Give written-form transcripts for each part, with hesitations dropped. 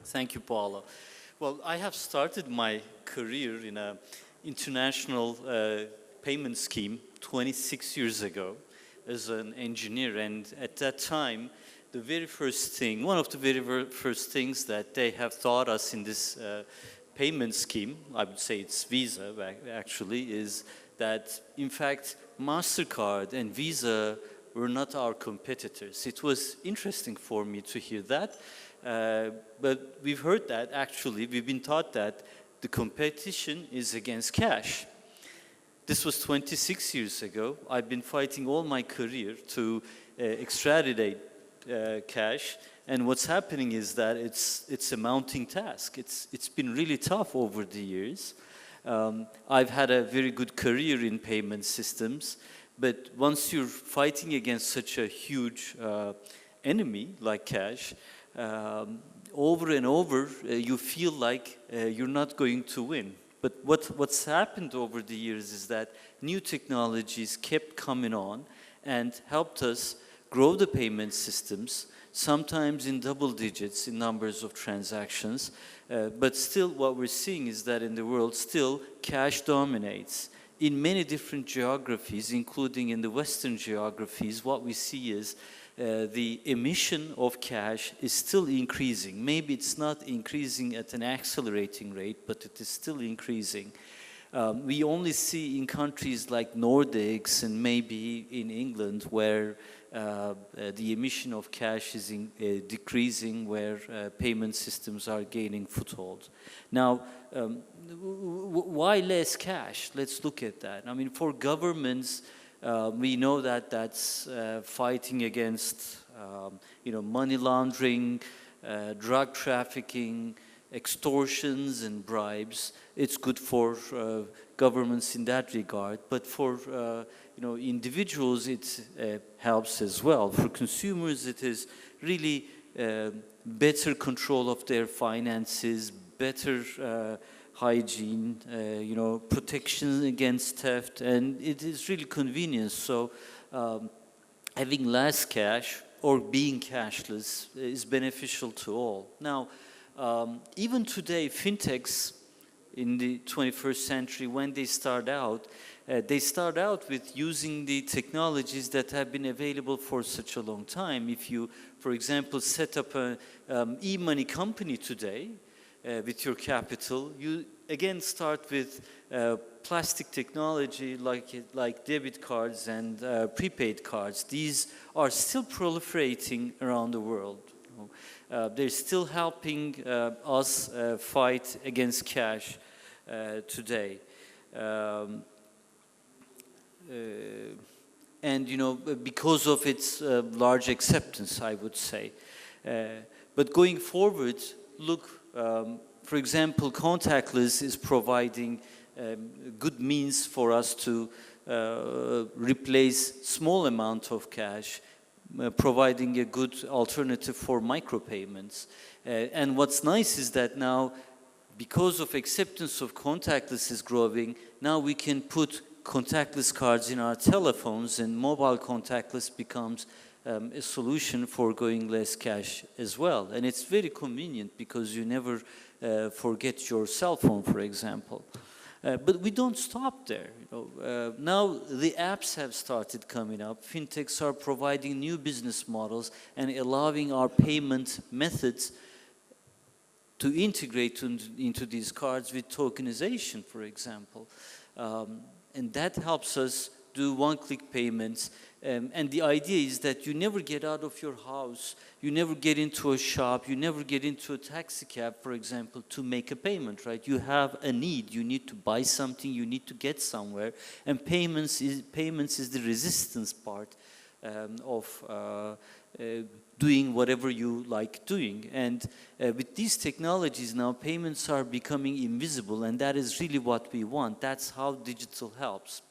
Thank you, Paula. Well, I have started my career in an international payment scheme 26 years ago as an engineer, and at that time, the very first thing, one of the very first things that they have taught us in this payment scheme, I would say it's Visa actually, is that in fact MasterCard and Visa were not our competitors. It was interesting for me to hear that, but we've heard that actually, we've been taught that the competition is against cash. This was 26 years ago. I've been fighting all my career to extradite cash, and what's happening is that it's a mounting task. It's been really tough over the years. I've had a very good career in payment systems, but once you're fighting against such a huge enemy like cash, over and over, you feel like you're not going to win. But what's happened over the years is that new technologies kept coming on and helped us grow the payment systems, sometimes in double digits in numbers of transactions. But still what we're seeing is that in the world, still cash dominates. In many different geographies, including in the Western geographies, what we see is the emission of cash is still increasing. Maybe it's not increasing at an accelerating rate, but it is still increasing. We only see in countries like Nordics and maybe in England where the emission of cash is decreasing, where payment systems are gaining foothold. Now, why less cash? Let's look at that. I mean, for governments, we know that that's fighting against, money laundering, drug trafficking, extortions and bribes. It's good for governments in that regard, but for individuals it helps as well. For consumers it is really better control of their finances, better hygiene, protection against theft, and it is really convenient. So having less cash or being cashless is beneficial to all. Now, even today, fintechs in the 21st century, when they start out with using the technologies that have been available for such a long time. If you, for example, set up an e-money company today with your capital, you again start with plastic technology like debit cards and prepaid cards. These are still proliferating around the world. They're still helping us fight against cash today. And because of its large acceptance, I would say. But going forward, look, for example, contactless is providing good means for us to replace small amount of cash, providing a good alternative for micropayments. And what's nice is that now, because of acceptance of contactless is growing, now we can put contactless cards in our telephones, and mobile contactless becomes a solution for going less cash as well. And it's very convenient because you never forget your cell phone, for example. But we don't stop there. Now the apps have started coming up. Fintechs are providing new business models and allowing our payment methods to integrate into these cards with tokenization, for example. And that helps us do one-click payments. And the idea is that you never get out of your house, you never get into a shop, you never get into a taxi cab, for example, to make a payment, right? You have a need, you need to buy something, you need to get somewhere, and payments is the resistance part of doing whatever you like doing. And with these technologies now, payments are becoming invisible, and that is really what we want. That's how digital helps.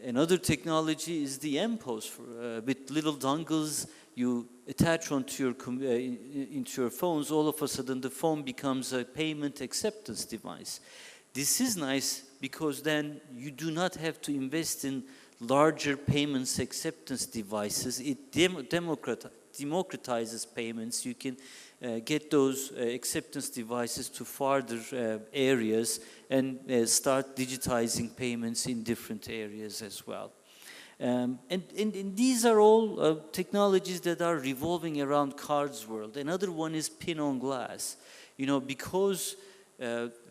Another technology is the MPOS. With little dongles you attach onto into your phones, all of a sudden the phone becomes a payment acceptance device. This is nice because then you do not have to invest in larger payments acceptance devices. It democratizes payments. You can get those acceptance devices to farther areas and start digitizing payments in different areas as well. And these are all technologies that are revolving around cards world. Another one is pin on glass. You know, because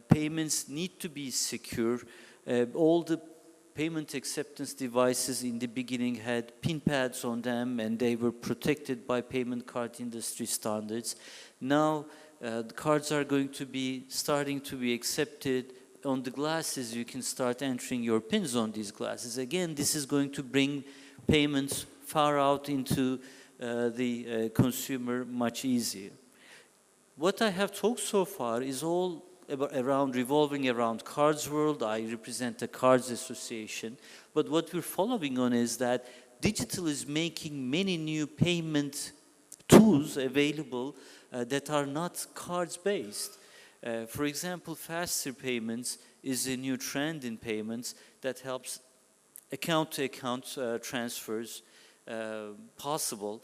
payments need to be secure, all the payment acceptance devices in the beginning had pin pads on them, and they were protected by payment card industry standards. Now the cards are going to be starting to be accepted on the glasses. You can start entering your pins on these glasses. Again, this is going to bring payments far out into the consumer much easier. What I have talked so far is all revolving around cards world. I represent a cards association, but what we're following on is that digital is making many new payment tools available that are not cards based. For example, faster payments is a new trend in payments that helps account-to-account transfers possible.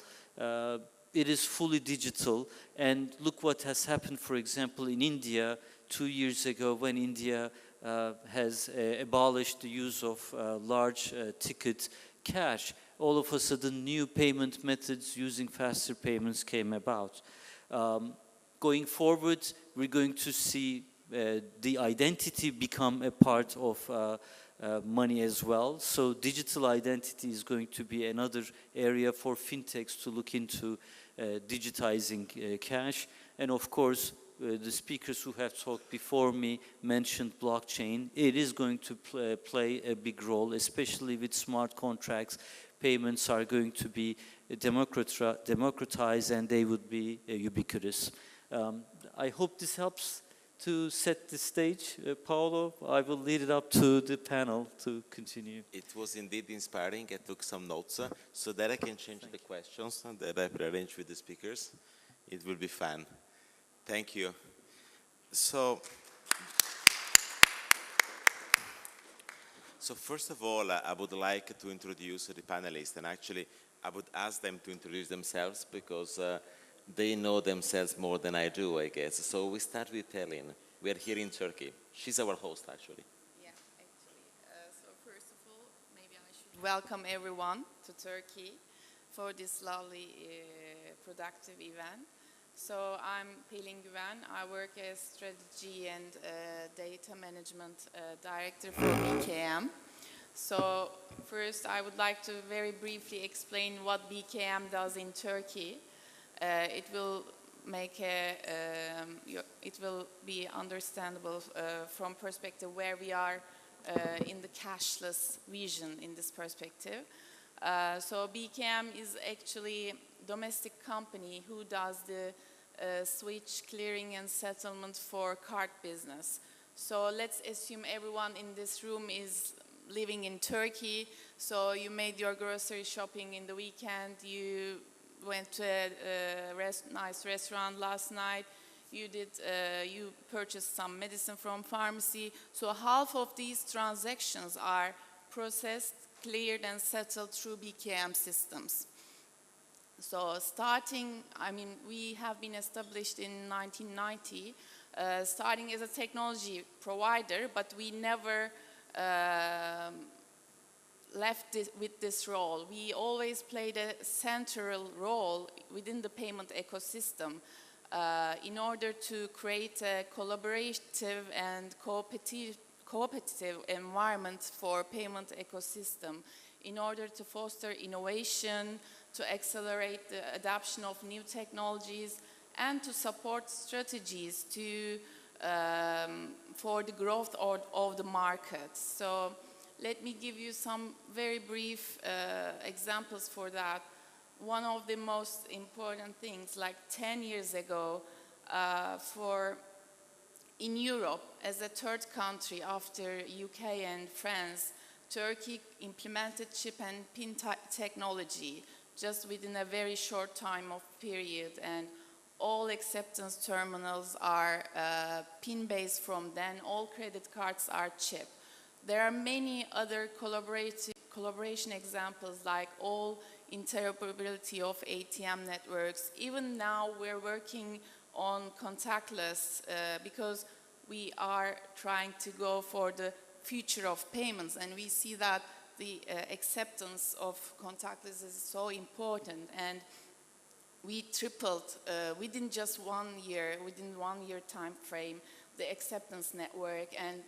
It is fully digital, and look what has happened, for example, in India 2 years ago, when India has abolished the use of large ticket cash. All of a sudden, new payment methods using faster payments came about. Going forward, we're going to see the identity become a part of money as well. So digital identity is going to be another area for fintechs to look into digitizing cash. And of course, the speakers who have talked before me mentioned blockchain. It is going to play a big role, especially with smart contracts. Payments are going to be democratized, and they would be ubiquitous. I hope this helps to set the stage. Paolo, I will lead it up to the panel to continue. It was indeed inspiring. I took some notes so that I can change the questions that I've arranged with the speakers. It will be fun. Thank you. So first of all, I would like to introduce the panelists, and actually I would ask them to introduce themselves because they know themselves more than I do, I guess. So we start with Pelin. We are here in Turkey. She's our host, actually. Yeah, actually. So first of all, maybe I should welcome everyone to Turkey for this lovely, productive event. So I'm Pelin Güven. I work as Strategy and Data Management Director for BKM. So first, I would like to very briefly explain what BKM does in Turkey. It will be understandable from perspective where we are in the cashless vision in this perspective. So BKM is actually a domestic company who does the switch, clearing and settlement for card business. So let's assume everyone in this room is living in Turkey. So you made your grocery shopping in the weekend, you went to a nice restaurant last night, you purchased some medicine from pharmacy. So half of these transactions are processed, cleared and settled through BKM systems. So we have been established in 1990, starting as a technology provider, but we never left with this role. We always played a central role within the payment ecosystem in order to create a collaborative and cooperative environment for payment ecosystem in order to foster innovation, to accelerate the adoption of new technologies, and to support strategies for the growth of the market. So let me give you some very brief examples for that. One of the most important things, like 10 years ago, in Europe, as a third country after UK and France, Turkey implemented chip and PIN technology just within a very short time of period, and all acceptance terminals are PIN-based from then. All credit cards are chip. There are many other collaboration examples, like all interoperability of ATM networks. Even now, we're working on contactless because we are trying to go for the future of payments, and we see that the acceptance of contactless is so important, and we tripled within just 1 year, within 1 year time frame, the acceptance network, and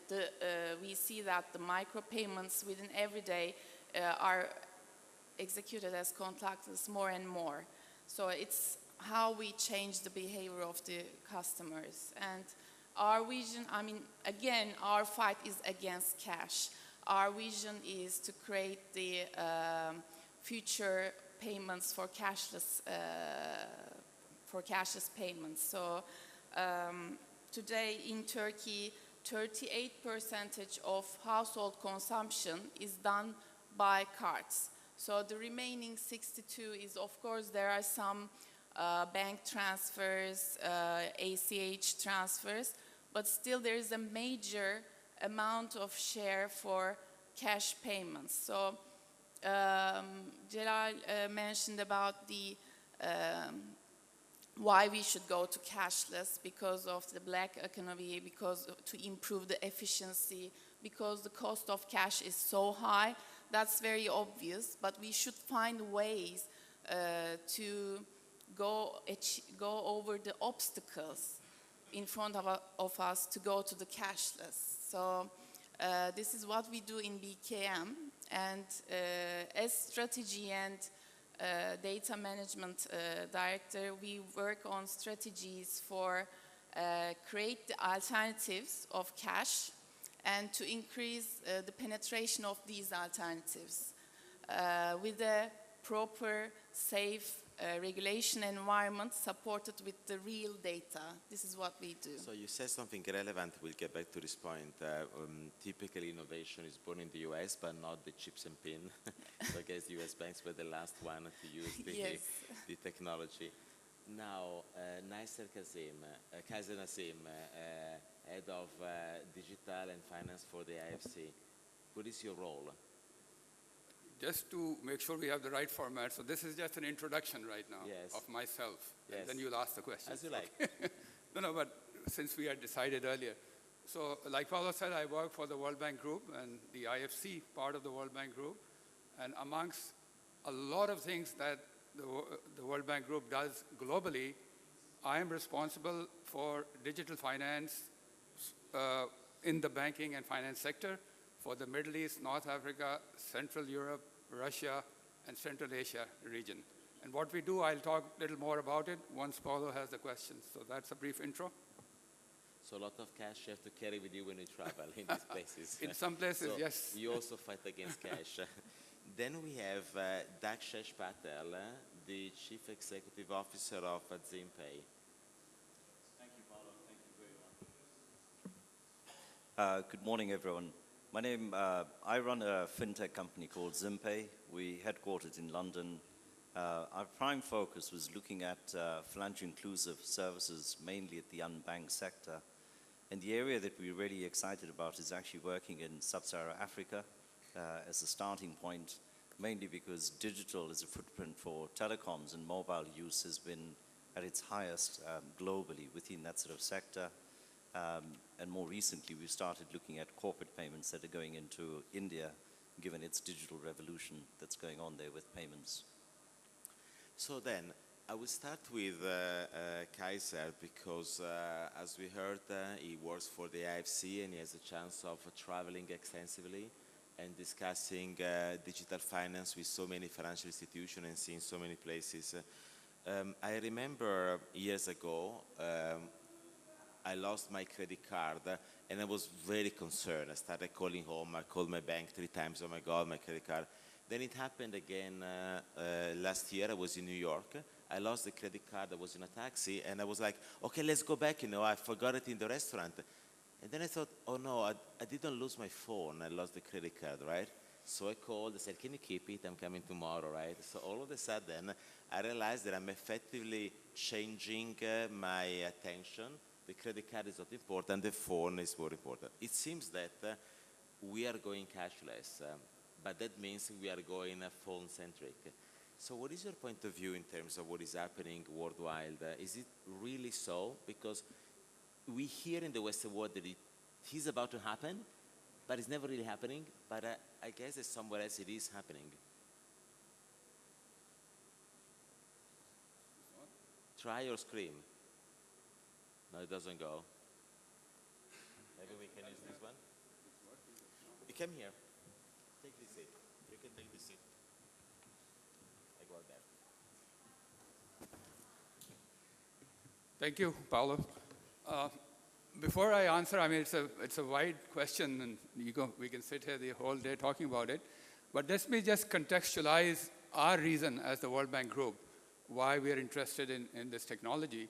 we see that the micropayments within every day are executed as contactless more and more. So it's how we change the behavior of the customers. And our vision, I mean, again, our fight is against cash. Our vision is to create the future payments for cashless payments. So today in Turkey, 38% of household consumption is done by cards. So the remaining 62 is, of course, there are some bank transfers, ACH transfers, but still there is a major amount of share for cash payments. So Celal mentioned about the why we should go to cashless, because of the black economy, because to improve the efficiency, because the cost of cash is so high. That's very obvious, but we should find ways to go over the obstacles in front of us to go to the cashless. So this is what we do in BKM, and as strategy and data management director, we work on strategies for create the alternatives of cash and to increase the penetration of these alternatives with a proper, safe regulation environment supported with the real data. This is what we do. So you said something relevant. We'll get back to this point. Typically, innovation is born in the US, but not the chips and pin. So I guess US banks were the last one to use the technology. Now, Kaiser Nassim, head of digital and finance for the IFC. What is your role? Just to make sure we have the right format, so this is just an introduction right now of myself, and then you'll ask the questions. As you like. No, but since we had decided earlier. So like Paolo said, I work for the World Bank Group and the IFC part of the World Bank Group, and amongst a lot of things that the World Bank Group does globally, I am responsible for digital finance in the banking and finance sector for the Middle East, North Africa, Central Europe, Russia, and Central Asia region. And what we do, I'll talk a little more about it once Paulo has the questions. So that's a brief intro. So a lot of cash you have to carry with you when you travel in these places. In some places, so yes. You also fight against cash. Then we have Dakshesh Patel, the Chief Executive Officer of Xpeng. Thank you, Paolo. Thank you very much. Good morning, everyone. My name, I run a fintech company called Xpeng. We headquartered in London. Our prime focus was looking at financial inclusive services, mainly at the unbanked sector. And the area that we're really excited about is actually working in sub-Saharan Africa as a starting point, mainly because digital as a footprint for telecoms and mobile use has been at its highest globally within that sort of sector. And more recently, we've started looking at corporate payments that are going into India, given its digital revolution that's going on there with payments. So then, I will start with Kaiser because, as we heard, he works for the IFC and he has a chance of traveling extensively and discussing digital finance with so many financial institutions and seeing so many places. I remember years ago, I lost my credit card and I was very concerned. I started calling home. I called my bank 3 times. Oh my God, my credit card. Then it happened again last year. I was in New York. I lost the credit card. I was in a taxi and I was like, okay, let's go back. You know, I forgot it in the restaurant. And then I thought, oh no, I didn't lose my phone. I lost the credit card, right? So I called. I said, can you keep it? I'm coming tomorrow, right? So all of a sudden, I realized that I'm effectively changing my attention. The credit card is not important, the phone is more important. It seems that we are going cashless, but that means we are going phone-centric. So what is your point of view in terms of what is happening worldwide? Is it really so? Because we hear in the Western world that it is about to happen, but it's never really happening. But I guess that somewhere else it is happening. Try or scream. No, it doesn't go. Maybe we can use this one. You come here. Take this seat. You can take this seat. I go out there. Thank you, Paolo. Before I answer, I mean, it's a wide question, and we can sit here the whole day talking about it. But let me just contextualize our reason as the World Bank Group, why we are interested in this technology.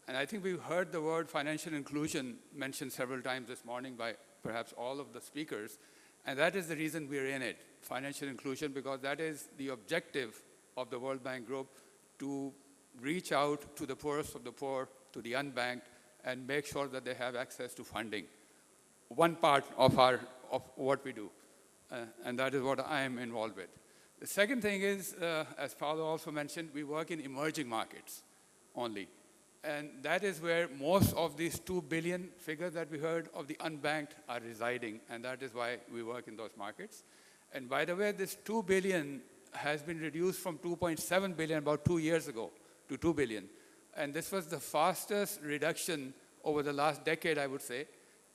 And I think we've heard the word financial inclusion mentioned several times this morning by perhaps all of the speakers. And that is the reason we're in it, financial inclusion, because that is the objective of the World Bank Group, to reach out to the poorest of the poor, to the unbanked, and make sure that they have access to funding. One part of what we do, and that is what I am involved with. The second thing is, as Paolo also mentioned, we work in emerging markets only. And that is where most of these 2 billion figures that we heard of the unbanked are residing, and that is why we work in those markets. And by the way, this 2 billion has been reduced from 2.7 billion about 2 years ago to 2 billion. And this was the fastest reduction over the last decade, I would say.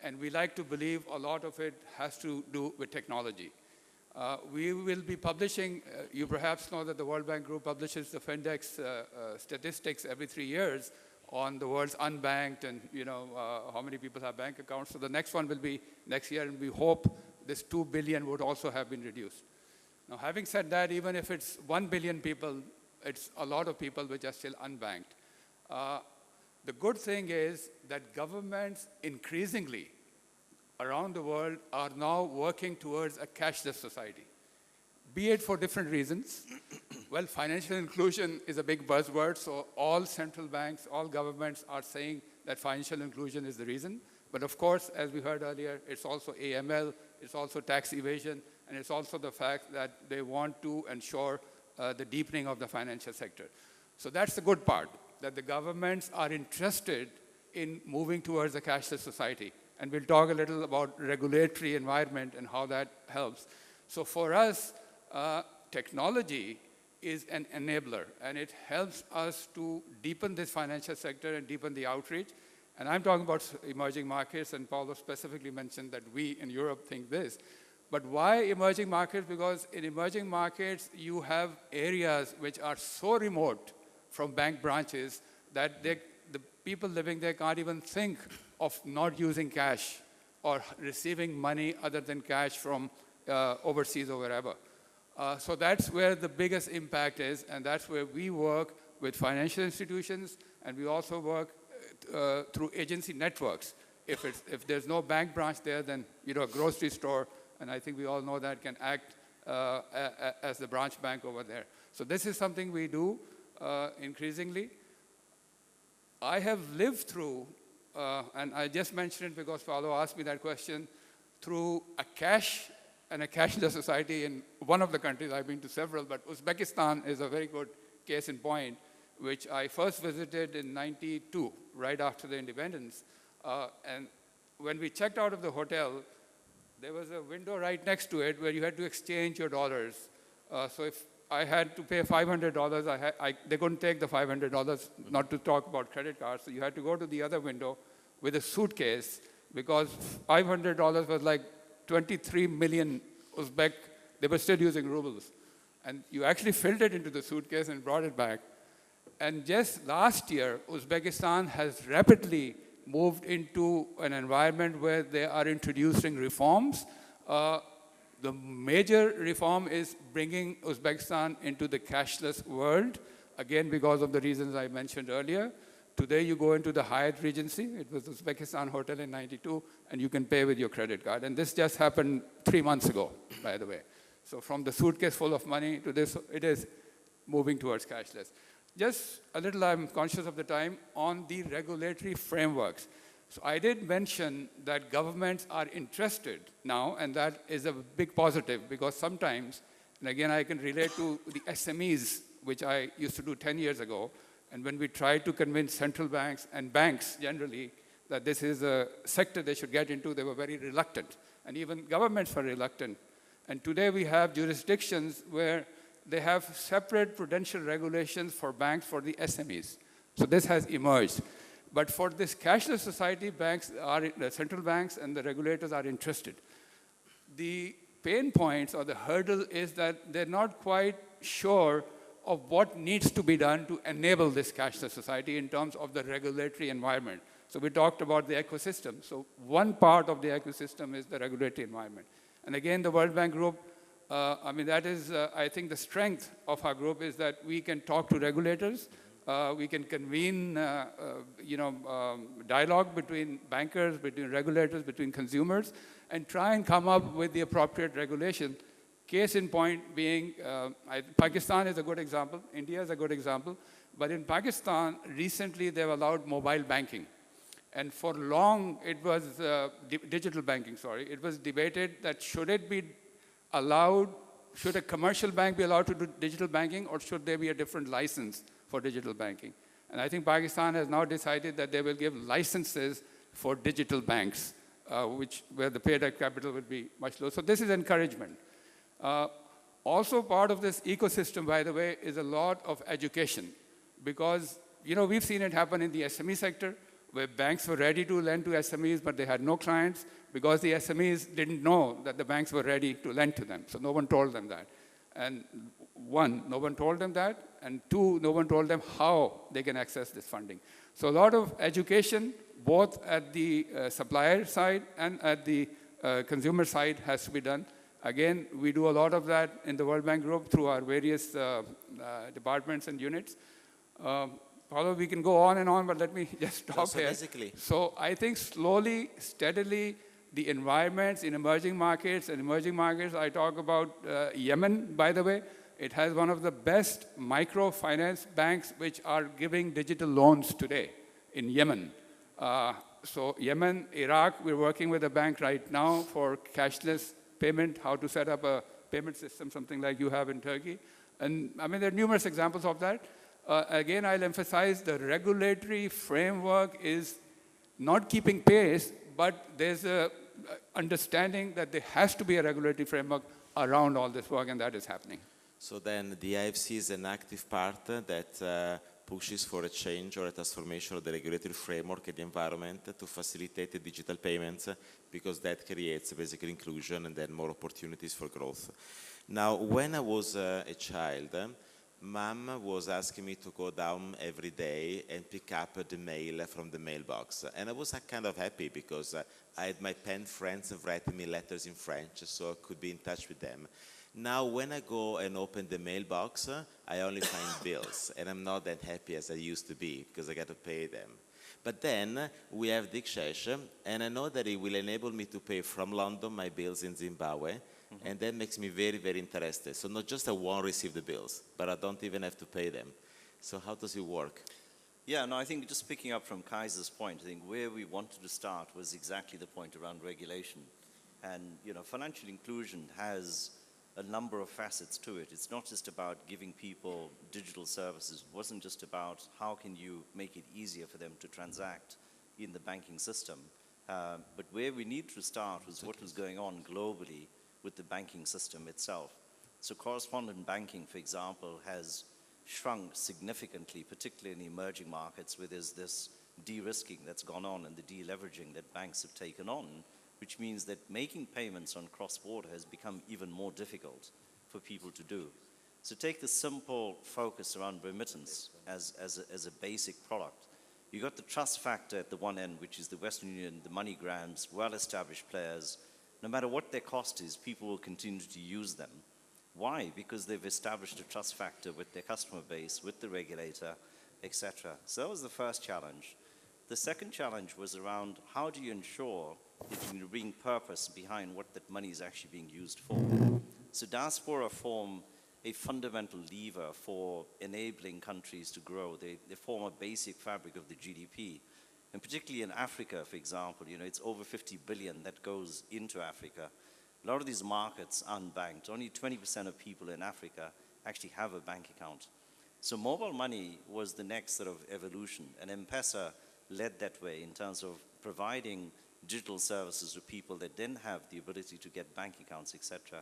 And we like to believe a lot of it has to do with technology. We will be publishing, you perhaps know that the World Bank Group publishes the Findex statistics every 3 years on the world's unbanked and how many people have bank accounts. So the next one will be next year, and we hope this 2 billion would also have been reduced. Now, having said that, even if it's 1 billion people, it's a lot of people which are still unbanked. The good thing is that governments increasingly around the world are now working towards a cashless society, be it for different reasons. Well, financial inclusion is a big buzzword, so all central banks, all governments are saying that financial inclusion is the reason. But of course, as we heard earlier, it's also AML, it's also tax evasion, and it's also the fact that they want to ensure the deepening of the financial sector. So that's the good part, that the governments are interested in moving towards a cashless society. And we'll talk a little about regulatory environment and how that helps. So for us, technology is an enabler, and it helps us to deepen this financial sector and deepen the outreach. And I'm talking about emerging markets, and Paulo specifically mentioned that we in Europe think this. But why emerging markets? Because in emerging markets, you have areas which are so remote from bank branches that the people living there can't even think of not using cash or receiving money other than cash from overseas or wherever. So that's where the biggest impact is, and that's where we work with financial institutions, and we also work through agency networks. If there's no bank branch there, then a grocery store, and I think we all know that, can act as the branch bank over there. So this is something we do increasingly. I have lived through, and I just mentioned it because Paulo asked me that question, through a cash and a cashless society in one of the countries. I've been to several, but Uzbekistan is a very good case in point, which I first visited in '92, right after the independence. And when we checked out of the hotel, there was a window right next to it where you had to exchange your dollars. So if I had to pay $500, they couldn't take the $500, not to talk about credit cards. So you had to go to the other window with a suitcase, because $500 was like 23 million Uzbek, they were still using rubles. And you actually filled it into the suitcase and brought it back. And just last year, Uzbekistan has rapidly moved into an environment where they are introducing reforms. The major reform is bringing Uzbekistan into the cashless world, again, because of the reasons I mentioned earlier. Today, you go into the Hyatt Regency. It was Uzbekistan Hotel in '92, and you can pay with your credit card. And this just happened 3 months ago, by the way. So from the suitcase full of money to this, it is moving towards cashless. Just a little, I'm conscious of the time, on the regulatory frameworks. So I did mention that governments are interested now, and that is a big positive, because sometimes, and again, I can relate to the SMEs which I used to do 10 years ago. And when we tried to convince central banks and banks generally that this is a sector they should get into, they were very reluctant. And even governments were reluctant. And today we have jurisdictions where they have separate prudential regulations for banks for the SMEs. So this has emerged. But for this cashless society, the central banks and the regulators are interested. The pain points or the hurdle is that they're not quite sure of what needs to be done to enable this cashless society in terms of the regulatory environment. So we talked about the ecosystem. So one part of the ecosystem is the regulatory environment. And again, the World Bank Group, that is, I think the strength of our group is that we can talk to regulators. We can convene, dialogue between bankers, between regulators, between consumers, and try and come up with the appropriate regulation. Case in point being, Pakistan is a good example, India is a good example, but in Pakistan, recently they've allowed mobile banking. And for long, it was digital banking, sorry. It was debated that should it be allowed, should a commercial bank be allowed to do digital banking, or should there be a different license for digital banking? And I think Pakistan has now decided that they will give licenses for digital banks, where the paid-up capital would be much lower. So this is encouragement. Also part of this ecosystem, by the way, is a lot of education. Because, we've seen it happen in the SME sector, where banks were ready to lend to SMEs, but they had no clients because the SMEs didn't know that the banks were ready to lend to them. So no one told them that. And one, no one told them that. And two, no one told them how they can access this funding. So a lot of education, both at the supplier side and at the consumer side, has to be done. Again, we do a lot of that in the World Bank Group through our various departments and units. Paulo, we can go on and on, but let me just stop here. Basically. So I think slowly, steadily, the environments in emerging markets, I talk about Yemen, by the way. It has one of the best microfinance banks which are giving digital loans today in Yemen. So Yemen, Iraq, we're working with a bank right now for cashless payment, how to set up a payment system, something like you have in Turkey. And there are numerous examples of that. Again, I'll emphasize the regulatory framework is not keeping pace, but there's a understanding that there has to be a regulatory framework around all this work, and that is happening. So then the IFC is an active part that pushes for a change or a transformation of the regulatory framework and the environment to facilitate the digital payments, because that creates basically inclusion and then more opportunities for growth. Now, when I was a child, Mom was asking me to go down every day and pick up the mail from the mailbox. And I was kind of happy because I had my pen friends writing me letters in French, so I could be in touch with them. Now, when I go and open the mailbox, I only find bills, and I'm not that happy as I used to be because I got to pay them. But then we have Xpeng, and I know that it will enable me to pay from London my bills in Zimbabwe, and that makes me very, very interested. So not just I won't receive the bills, but I don't even have to pay them. So how does it work? Yeah, no, I think just picking up from Kaiser's point, I think where we wanted to start was exactly the point around regulation. And, financial inclusion has a number of facets to it. It's not just about giving people digital services. It wasn't just about how can you make it easier for them to transact in the banking system. But where we need to start was what was going on globally with the banking system itself. So correspondent banking, for example, has shrunk significantly, particularly in the emerging markets, where there's this de-risking that's gone on and the de-leveraging that banks have taken on, which means that making payments on cross-border has become even more difficult for people to do. So take the simple focus around remittance as a basic product. You got the trust factor at the one end, which is the Western Union, the MoneyGrams, well-established players. No matter what their cost is, people will continue to use them. Why? Because they've established a trust factor with their customer base, with the regulator, etc. So that was the first challenge. The second challenge was around how do you ensure that you can bring purpose behind what that money is actually being used for. So diaspora form a fundamental lever for enabling countries to grow. They form a basic fabric of the GDP. And particularly in Africa, for example, it's over 50 billion that goes into Africa. A lot of these markets are unbanked. Only 20% of people in Africa actually have a bank account. So mobile money was the next sort of evolution, and M-Pesa led that way in terms of providing digital services to people that didn't have the ability to get bank accounts, etc.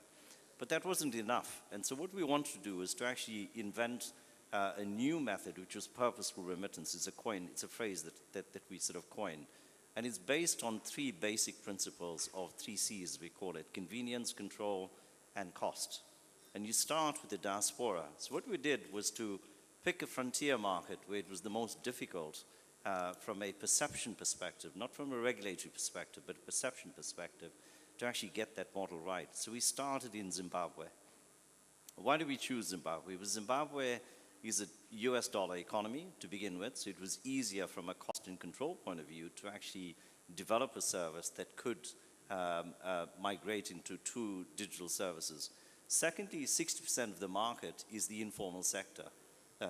But that wasn't enough. And so what we wanted to do is to actually invent a new method, which was purposeful remittance. It's a coin, it's a phrase that we sort of coined. And it's based on three basic principles of 3Cs, we call it: convenience, control, and cost. And you start with the diaspora. So what we did was to pick a frontier market where it was the most difficult from a perception perspective, not from a regulatory perspective, but a perception perspective, to actually get that model right. So we started in Zimbabwe. Why did we choose Zimbabwe? Because Zimbabwe is a US dollar economy to begin with, so it was easier from a cost and control point of view to actually develop a service that could migrate into true digital services. Secondly, 60% of the market is the informal sector.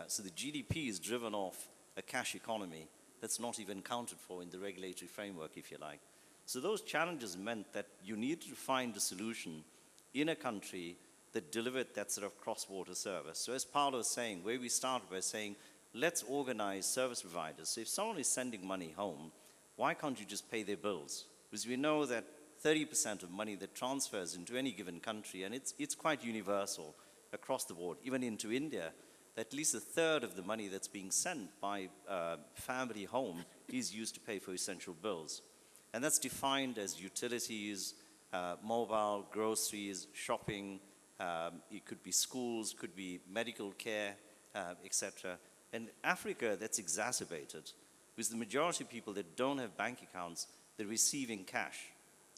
So the GDP is driven off a cash economy that's not even accounted for in the regulatory framework, if you like. So those challenges meant that you needed to find a solution in a country that delivered that sort of cross-border service. So as Paolo was saying, where we started by saying, let's organize service providers. So if someone is sending money home, why can't you just pay their bills? Because we know that 30% of money that transfers into any given country, and it's quite universal across the board, even into India, at least a third of the money that's being sent by family home is used to pay for essential bills. And that's defined as utilities, mobile, groceries, shopping, it could be schools, could be medical care, etc. In Africa, that's exacerbated, because the majority of people that don't have bank accounts, they're receiving cash.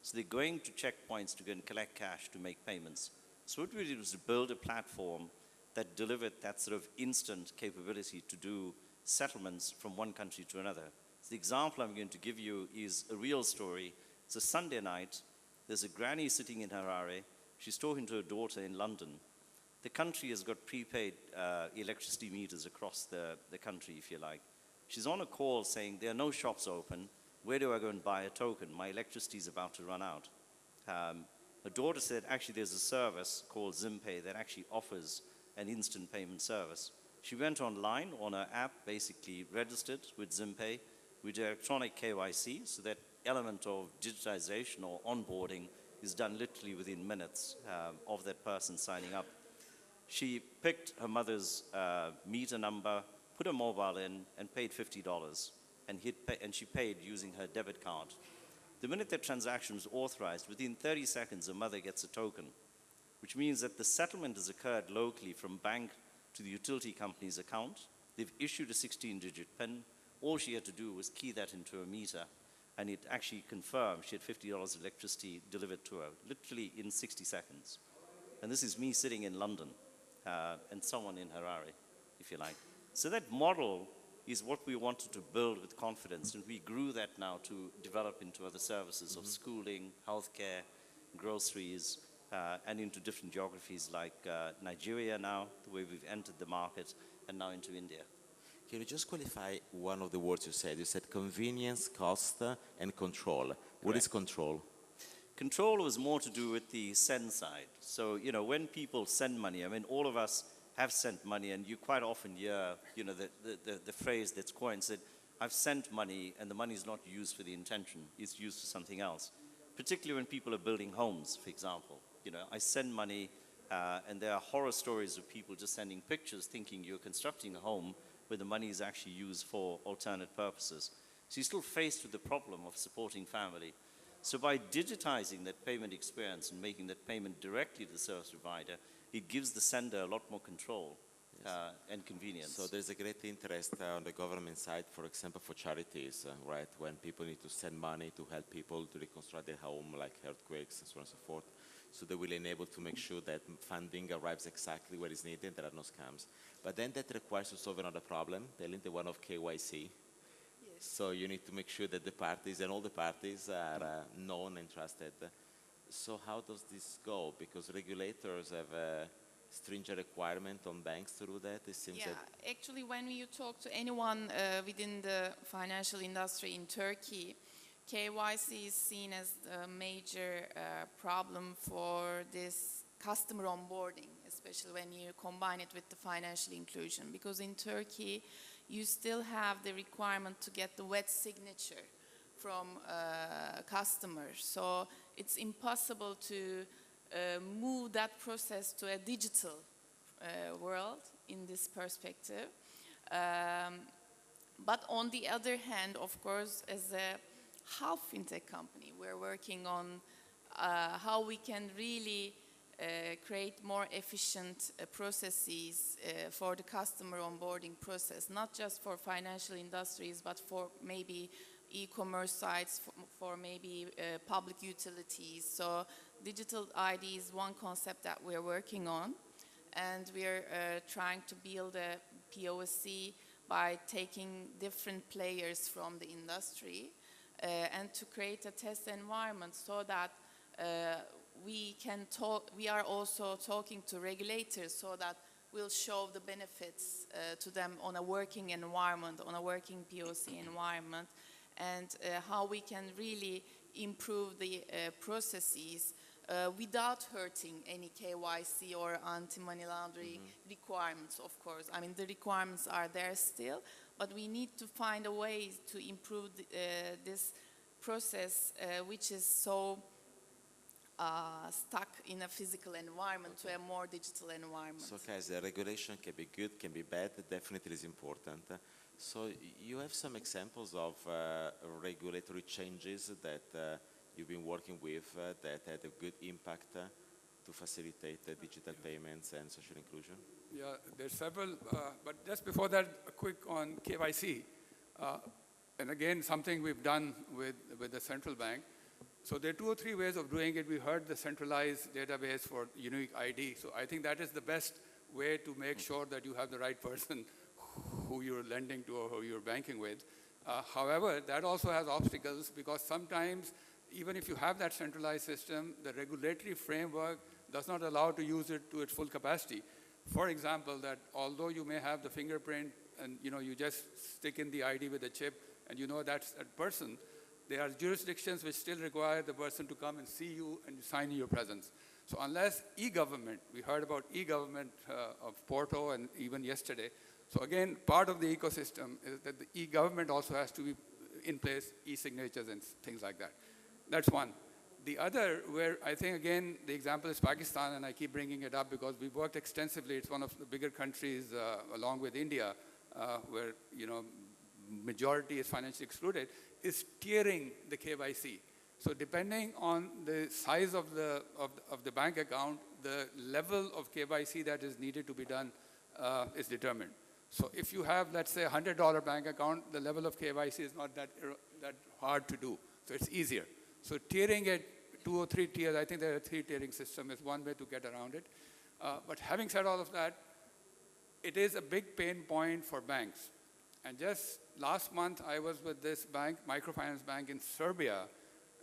So they're going to checkpoints to go and collect cash to make payments. So what we did was to build a platform that delivered that sort of instant capability to do settlements from one country to another. So the example I'm going to give you is a real story. It's a Sunday night. There's a granny sitting in Harare. She's talking to her daughter in London. The country has got prepaid electricity meters across the country, if you like. She's on a call saying, there are no shops open. Where do I go and buy a token? My electricity is about to run out. Her daughter said, actually, there's a service called Xpeng that actually offers an instant payment service. She went online on her app, basically registered with Xpeng, with electronic KYC, so that element of digitization or onboarding is done literally within minutes of that person signing up. She picked her mother's meter number, put a mobile in, and paid $50, and she paid using her debit card. The minute that transaction was authorized, within 30 seconds, her mother gets a token, which means that the settlement has occurred locally from bank to the utility company's account. They've issued a 16-digit PIN. All she had to do was key that into a meter, and it actually confirmed she had $50 of electricity delivered to her, literally in 60 seconds. And this is me sitting in London, and someone in Harare, if you like. So that model is what we wanted to build with confidence, and we grew that now to develop into other services of schooling, healthcare, groceries, and into different geographies like Nigeria now, the way we've entered the market, and now into India. Can you just qualify one of the words you said? You said convenience, cost, and control. Correct. What is control? Control was more to do with the send side. So, you know, when people send money, I mean, all of us have sent money, and you quite often hear, you know, the phrase that's coined said, I've sent money, and the money is not used for the intention. It's used for something else, particularly when people are building homes, for example. You know, I send money, and there are horror stories of people just sending pictures thinking you're constructing a home where the money is actually used for alternate purposes. So you're still faced with the problem of supporting family. So by digitizing that payment experience and making that payment directly to the service provider, it gives the sender a lot more control and convenience. So there's a great interest on the government side, for example, for charities, right? When people need to send money to help people to reconstruct their home, like earthquakes and so on and so forth. So they will enable to make sure that funding arrives exactly where it's needed, there are no scams. But then that requires to solve another problem, the one of KYC. Yes. So you need to make sure that the parties and all the parties are known and trusted. So how does this go? Because regulators have a stringent requirement on banks to do that. It seems that actually when you talk to anyone within the financial industry in Turkey, KYC is seen as a major problem for this customer onboarding, especially when you combine it with the financial inclusion. Because in Turkey, you still have the requirement to get the wet signature from customers. So it's impossible to move that process to a digital world in this perspective. But on the other hand, of course, as a half fintech company, we're working on how we can really create more efficient processes for the customer onboarding process, not just for financial industries, but for maybe e-commerce sites, for maybe public utilities. So digital ID is one concept that we're working on, and we're trying to build a POC by taking different players from the industry and to create a test environment so that we are also talking to regulators so that we'll show the benefits to them on a working environment, on a working POC environment, and how we can really improve the processes without hurting any KYC or anti-money laundering requirements, of course. I mean, the requirements are there still, but we need to find a way to improve this process, which is so stuck in a physical environment to a more digital environment. So, Kaiser, regulation can be good, can be bad, definitely is important. So you have some examples of regulatory changes that you've been working with that had a good impact to facilitate digital payments and social inclusion? Yeah, there's several, but just before that, a quick on KYC. And again, something we've done with the central bank. So there are 2 or 3 ways of doing it. We heard the centralized database for unique ID. So I think that is the best way to make sure that you have the right person who you're lending to or who you're banking with. However, that also has obstacles because sometimes, even if you have that centralized system, the regulatory framework does not allow to use it to its full capacity. For example, that although you may have the fingerprint and you just stick in the ID with a chip and that's that person, there are jurisdictions which still require the person to come and see you and sign in your presence. So unless e-government, we heard about e-government of Porto and even yesterday. So again, part of the ecosystem is that the e-government also has to be in place, e-signatures and things like that. That's one. The other, where I think, again, the example is Pakistan, and I keep bringing it up because we've worked extensively. It's one of the bigger countries, along with India, where, majority is financially excluded, is tiering the KYC. So depending on the size of the bank account, the level of KYC that is needed to be done is determined. So if you have, let's say, a $100 bank account, the level of KYC is not that hard to do. So it's easier. So tiering it 2 or 3 tiers, I think there are a 3 tiering system is one way to get around it. But having said all of that, it is a big pain point for banks. And just last month, I was with this bank, microfinance bank in Serbia,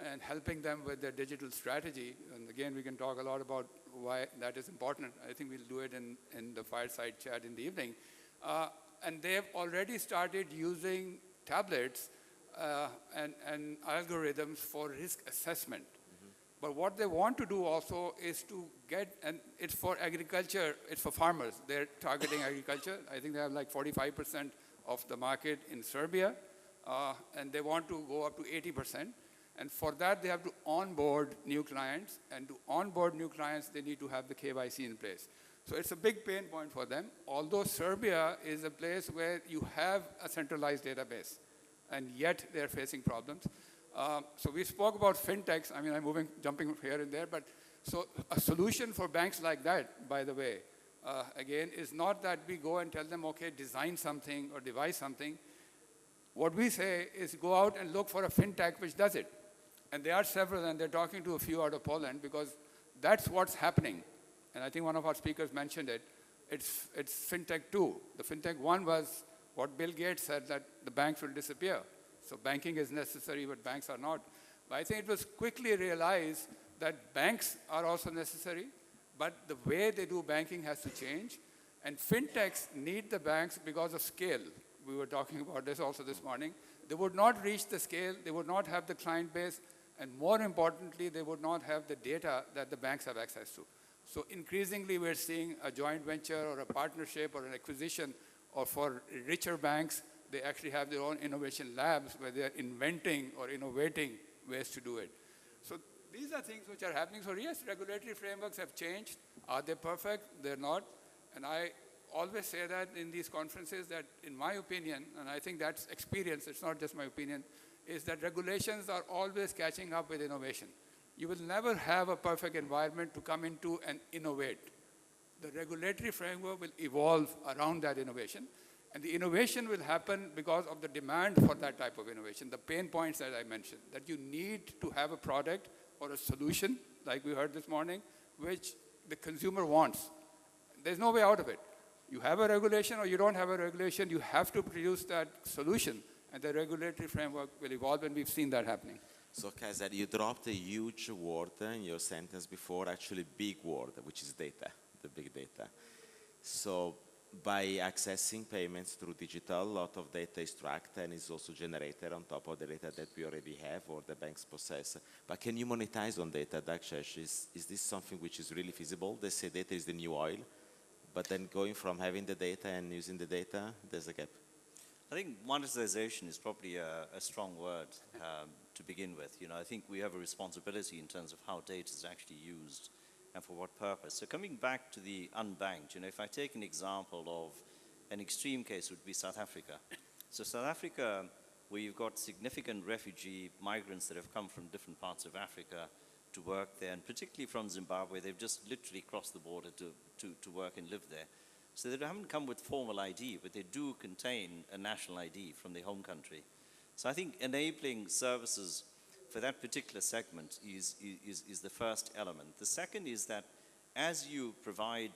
and helping them with their digital strategy. And again, we can talk a lot about why that is important. I think we'll do it in the fireside chat in the evening. And they've already started using tablets and algorithms for risk assessment. But what they want to do also is to get, and it's for agriculture, it's for farmers. They're targeting agriculture. I think they have like 45% of the market in Serbia, and they want to go up to 80%. And for that, they have to onboard new clients. And to onboard new clients, they need to have the KYC in place. So it's a big pain point for them, although Serbia is a place where you have a centralized database, and yet they're facing problems. So we spoke about fintechs. I mean, I'm jumping here and there, but so a solution for banks like that, by the way, again, is not that we go and tell them, okay, design something or devise something. What we say is go out and look for a fintech which does it. And there are several, and they're talking to a few out of Poland, because that's what's happening. And I think one of our speakers mentioned it. It's fintech 2. The fintech 1 was what Bill Gates said, that the banks will disappear. So banking is necessary, but banks are not. But I think it was quickly realized that banks are also necessary, but the way they do banking has to change. And fintechs need the banks because of scale. We were talking about this also this morning. They would not reach the scale, they would not have the client base, and more importantly, they would not have the data that the banks have access to. So increasingly, we're seeing a joint venture or a partnership or an acquisition, or for richer banks, they actually have their own innovation labs where they're inventing or innovating ways to do it. So these are things which are happening. So yes, regulatory frameworks have changed. Are they perfect? They're not. And I always say that in these conferences that, in my opinion, and I think that's experience, it's not just my opinion, is that regulations are always catching up with innovation. You will never have a perfect environment to come into and innovate. The regulatory framework will evolve around that innovation. And the innovation will happen because of the demand for that type of innovation, the pain points that I mentioned, that you need to have a product or a solution, like we heard this morning, which the consumer wants. There's no way out of it. You have a regulation or you don't have a regulation, you have to produce that solution, and the regulatory framework will evolve, and we've seen that happening. So Kaiser, you dropped a huge word in your sentence before, actually big word, which is data, the big data. So by accessing payments through digital, a lot of data is tracked and is also generated on top of the data that we already have or the banks possess. But can you monetize on data, Dakshesh? Is this something which is really feasible? They say data is the new oil, but then going from having the data and using the data, there's a gap. I think monetization is probably a strong word to begin with. You know, I think we have a responsibility in terms of how data is actually used and for what purpose. So coming back to the unbanked, you know, if I take an example of an extreme case would be South Africa. So South Africa, where you've got significant refugee migrants that have come from different parts of Africa to work there, and particularly from Zimbabwe, they've just literally crossed the border to work and live there. So they haven't come with formal ID, but they do contain a national ID from their home country. So I think enabling services for that particular segment is the first element. The second is that as you provide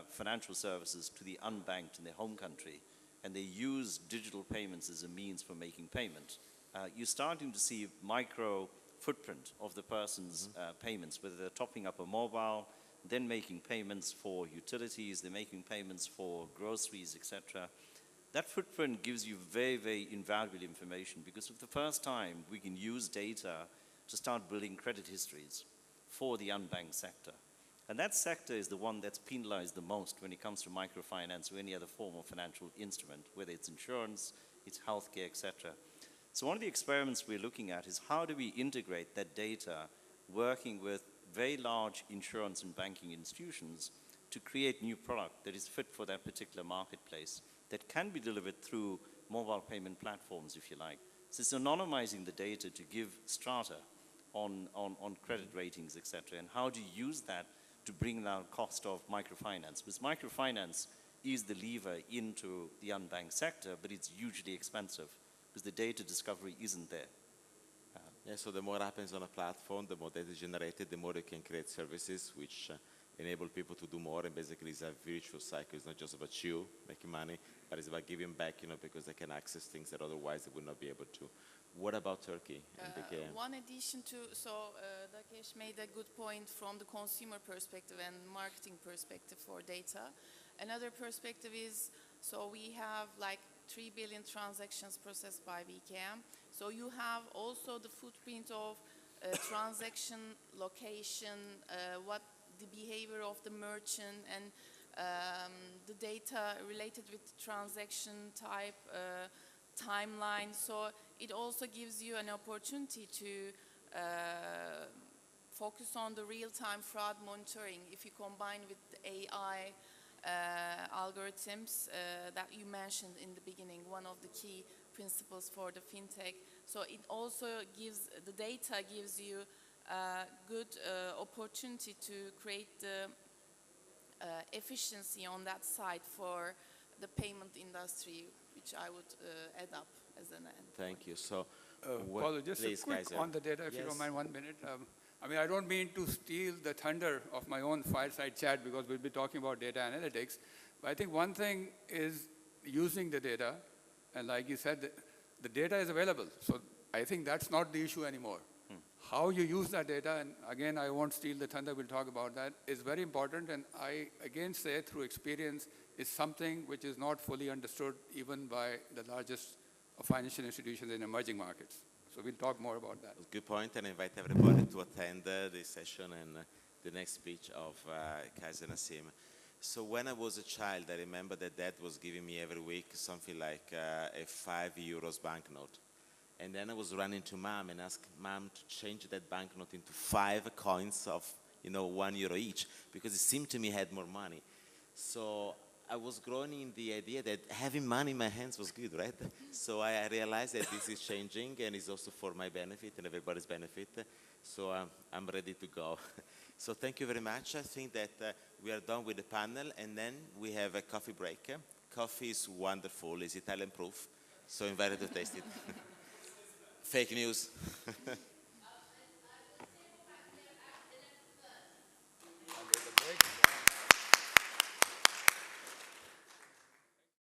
financial services to the unbanked in their home country, and they use digital payments as a means for making payment, you're starting to see micro footprint of the person's payments, whether they're topping up a mobile, then making payments for utilities, they're making payments for groceries, etc. That footprint gives you very, very invaluable information, because for the first time, we can use data to start building credit histories for the unbanked sector. And that sector is the one that's penalized the most when it comes to microfinance or any other form of financial instrument, whether it's insurance, it's healthcare, etc. So one of the experiments we're looking at is how do we integrate that data working with very large insurance and banking institutions to create new product that is fit for that particular marketplace, that can be delivered through mobile payment platforms, if you like. So it's anonymizing the data to give strata on credit ratings, etc. And how do you use that to bring down cost of microfinance? Because microfinance is the lever into the unbanked sector, but it's hugely expensive because the data discovery isn't there. Yeah, so the more happens on a platform, the more data is generated, the more you can create services which enable people to do more, and basically it's a virtuous cycle. It's not just about you making money, but it's about giving back, you know, because they can access things that otherwise they would not be able to. What about Turkey and BGM? One addition to, Dakesh made a good point from the consumer perspective and marketing perspective for data. Another perspective is, so we have like 3 billion transactions processed by BGM. So you have also the footprint of transaction, location, what the behavior of the merchant, and the data related with the transaction type, timeline. So it also gives you an opportunity to focus on the real-time fraud monitoring. If you combine with the AI algorithms that you mentioned in the beginning, one of the key principles for the fintech. So it also gives, the data gives you a good opportunity to create the efficiency on that side for the payment industry, which I would add up as an end. Thank you. So, Paulo, just a quick Kaiser. on the data, if you don't mind 1 minute. I mean, I don't mean to steal the thunder of my own fireside chat, because we'll be talking about data analytics. But I think one thing is using the data, and like you said, the data is available. So I think that's not the issue anymore. How you use that data, and again, I won't steal the thunder, we'll talk about that, is very important. And I again say through experience is something which is not fully understood even by the largest financial institutions in emerging markets. So we'll talk more about that. Good point, and I invite everybody to attend this session and the next speech of Kaiser Nassim. So when I was a child, I remember that Dad was giving me every week something like a €5 banknote. And then I was running to Mom and asked Mom to change that banknote into 5 coins of, €1 each, because it seemed to me I had more money. So I was growing in the idea that having money in my hands was good, right? So I realized that this is changing and it's also for my benefit and everybody's benefit. So I'm ready to go. So thank you very much. I think that we are done with the panel, and then we have a coffee break. Coffee is wonderful. It's Italian proof. So invited to taste it. Fake news.